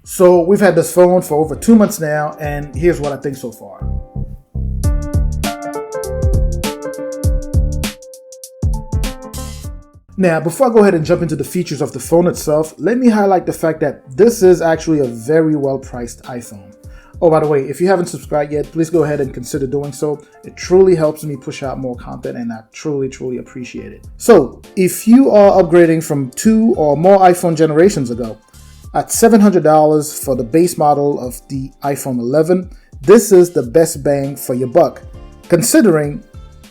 So we've had this phone for over 2 months now, and here's what I think so far. Now, before I go ahead and jump into the features of the phone itself, let me highlight the fact that this is actually a very well-priced iPhone. Oh, by the way, if you haven't subscribed yet, please go ahead and consider doing so. It truly helps me push out more content, and I truly appreciate it. So, if you are upgrading from 2 or more iPhone generations ago, at $700 for the base model of the iPhone 11, this is the best bang for your buck, considering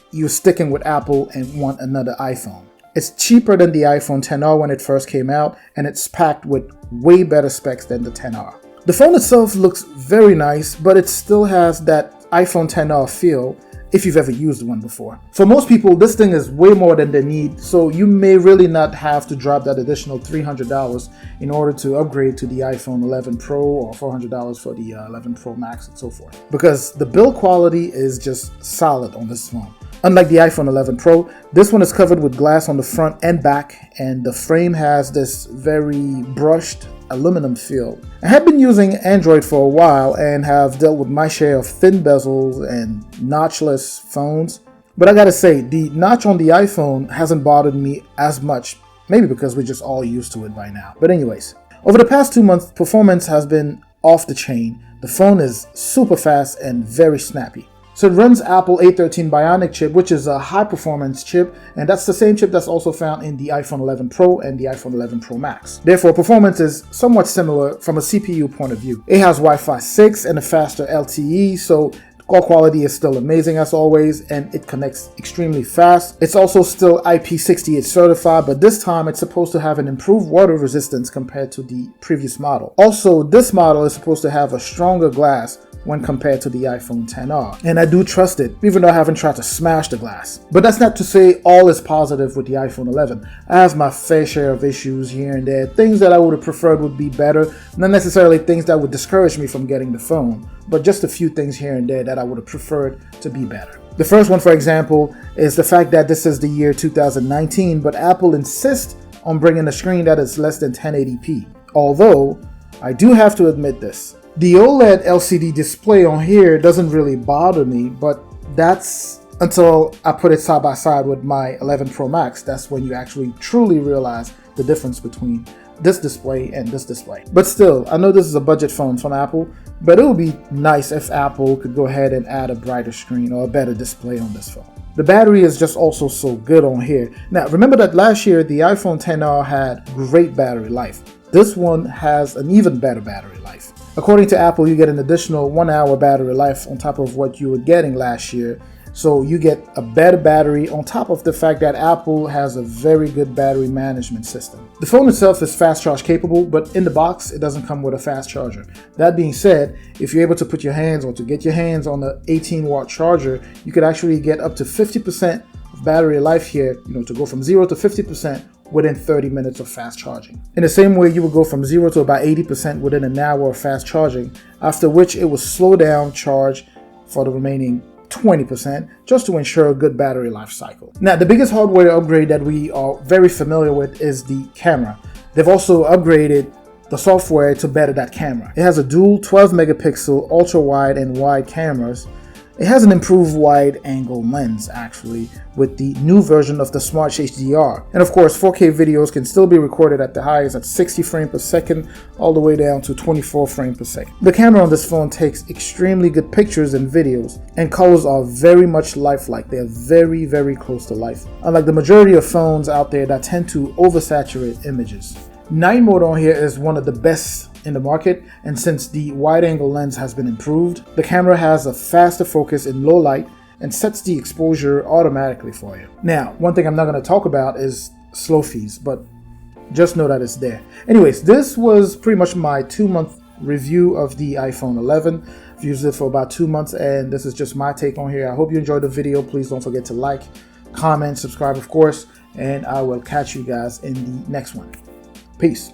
you're sticking with Apple and want another iPhone. It's cheaper than the iPhone XR when it first came out, and it's packed with way better specs than the XR. The phone itself looks very nice, but it still has that iPhone XR feel if you've ever used one before. For most people, this thing is way more than they need, so you may really not have to drop that additional $300 in order to upgrade to the iPhone 11 Pro or $400 for the 11 Pro Max and so forth. Because the build quality is just solid on this phone. Unlike the iPhone 11 Pro, this one is covered with glass on the front and back, and the frame has this very brushed aluminum feel. I have been using Android for a while and have dealt with my share of thin bezels and notchless phones, but I gotta say, the notch on the iPhone hasn't bothered me as much, maybe because we're just all used to it by now. But anyways, over the past 2 months, performance has been off the chain. The phone is super fast and very snappy. So it runs Apple A13 Bionic chip, which is a high-performance chip, and that's the same chip that's also found in the iPhone 11 Pro and the iPhone 11 Pro Max. Therefore, performance is somewhat similar from a CPU point of view. It has Wi-Fi 6 and a faster LTE, so call quality is still amazing as always, and it connects extremely fast. It's also still IP68 certified, but this time it's supposed to have an improved water resistance compared to the previous model. Also, this model is supposed to have a stronger glass when compared to the iPhone XR. And I do trust it, even though I haven't tried to smash the glass. But that's not to say all is positive with the iPhone 11. I have my fair share of issues here and there, things that I would have preferred would be better, not necessarily things that would discourage me from getting the phone, but just a few things here and there that I would have preferred to be better. The first one, for example, is the fact that this is the year 2019, but Apple insists on bringing a screen that is less than 1080p. Although, I do have to admit this. The OLED LCD display on here doesn't really bother me, but that's until I put it side by side with my 11 Pro Max. That's when you actually truly realize the difference between this display and this display. But still, I know this is a budget phone from Apple, but it would be nice if Apple could go ahead and add a brighter screen or a better display on this phone. The battery is just also so good on here. Now, remember that last year the iPhone XR had great battery life. This one has an even better battery life. According to Apple, you get an additional 1 hour battery life on top of what you were getting last year. So you get a better battery on top of the fact that Apple has a very good battery management system. The phone itself is fast charge capable, but in the box, it doesn't come with a fast charger. That being said, if you're able to put your hands or to get your hands on the 18-watt charger, you could actually get up to 50% of battery life here, to go from 0 to 50% within 30 minutes of fast charging. In the same way, you would go from 0 to about 80% within an hour of fast charging, after which it will slow down charge for the remaining 20% just to ensure a good battery life cycle. Now, the biggest hardware upgrade that we are very familiar with is the camera. They've also upgraded the software to better that camera. It has a dual 12 megapixel ultra wide and wide cameras. It has an improved wide angle lens actually with the new version of the Smart HDR. And of course, 4K videos can still be recorded at the highest at 60 frames per second all the way down to 24 frames per second. The camera on this phone takes extremely good pictures and videos, and colors are very much lifelike. They're very close to life, unlike the majority of phones out there that tend to oversaturate images. Night mode on here is one of the best in the market, and since the wide angle lens has been improved, the camera has a faster focus in low light and sets the exposure automatically for you. Now, one thing I'm not going to talk about is slow fees, but just know that it's there. Anyways, this was pretty much my 2-month review of the iPhone 11. I've used it for about 2 months, and this is just my take on here. I hope you enjoyed the video. Please don't forget to like, comment, subscribe, of course, and I will catch you guys in the next one. Peace.